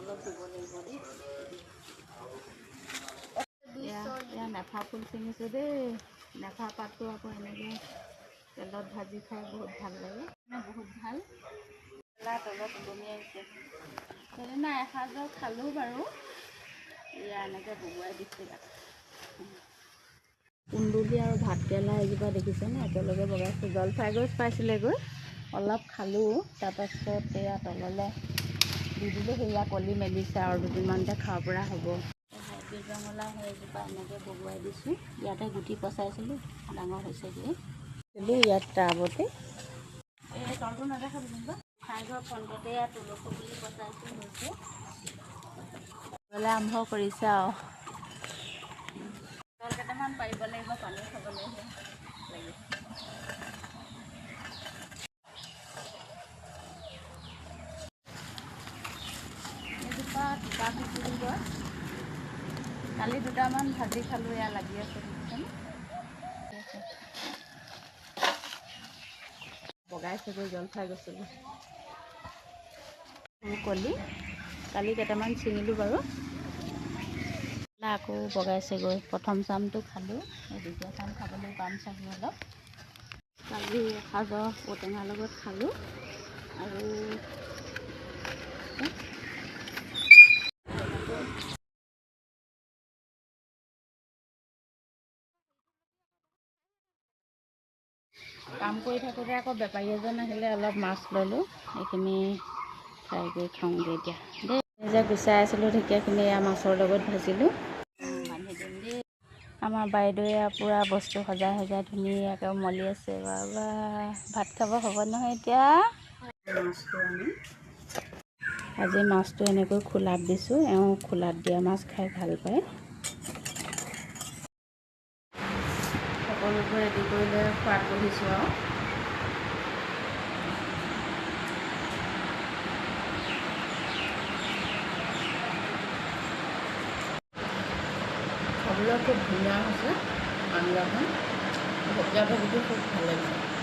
অলপ ধুব লাগিব দেই। এয়া নেফা ফুল ছিঙিছোঁ দেই। নেফা পাতটো আকৌ এনেকৈ তেলত ভাজি খাই বহুত ভাল লাগে, বহুত ভাল। তলত ওলমি আহিছে। সেইদিনা এসাঁজৰ খালোঁ বাৰু। এয়া এনেকৈ বহুৱাই দিছোঁ ইয়াত। কুন্দুলি আৰু ভাতকেৰেলা এজোপা দেখিছেনে একেলগে বগাইছোঁ। জলফাই গছ পাইছিলেগৈ, অলপ খালোঁ। তাৰপাছত এয়া তললৈ দি দিলোঁ, সেয়া কলি মেলিছে আৰু দুদিনমানতে খাব পৰা হ'ব। হাইব্ৰিড ৰঙালাও সেইজোপা এনেকৈ বগোৱাই দিছোঁ। ইয়াতে গুটি পচাইছিলোঁ, ডাঙৰ হৈছেগৈ। দিলোঁ ইয়াত টাবতে। এই তলটো নেদেখাব যেনিবা। ঠাইঘৰ ফ্ৰণ্টতে ইয়াত তুলসী পুলি পচাইছোঁ, হৈছে। আৰম্ভ কৰিছে আৰু তল কেইটামান পাৰিব লাগিব, পানী খাব লাগিব। এজোপা তিতা পিপলি গছ, কালি দুটামান ভাজি খালোঁ। এয়া লাগি আছে দেখিছেনে? বগাইছেগৈ জলফাই গছলৈ। কলি কালি কেইটামান ছিঙিলোঁ বাৰু। আকৌ বগাইছেগৈ। প্ৰথম চামটো খালোঁ, দ্বিতীয় চাম খাবলৈ পাম চাগে অলপ। কালি এসাঁজৰ ঔটেঙাৰ লগত খালোঁ আৰু কাম কৰি থাকোঁতে আকৌ বেপাৰী এজন আহিলে, অলপ মাছ ল'লোঁ। এইখিনি ফ্ৰাই কৰি খাওঁগৈ এতিয়া দেই। যে গুচাই আছিলোঁ ঢেকীয়াখিনি, এয়া মাছৰ লগত ভাজিলোঁ। বান্ধি দিম দেই। আমাৰ বাইদেৱে পূৰা বস্তু সজাই সজাই ধুনীয়াকৈ উমলি আছে। বাবা ভাত খাব হ'ব নহয় এতিয়া। মাছটো আনি আজি মাছটো এনেকৈ খোলাত দিছোঁ। এওঁ খোলাত দিয়া মাছ খাই ভাল পায়। সকলোবোৰ ৰেডি কৰি লৈ খোৱাত বহিছোঁ আৰু। খাবলৈ খুব ধুনীয়া হৈছে আঞ্জাখন। ভজা ভাজিটো খুব ভাল লাগিছে।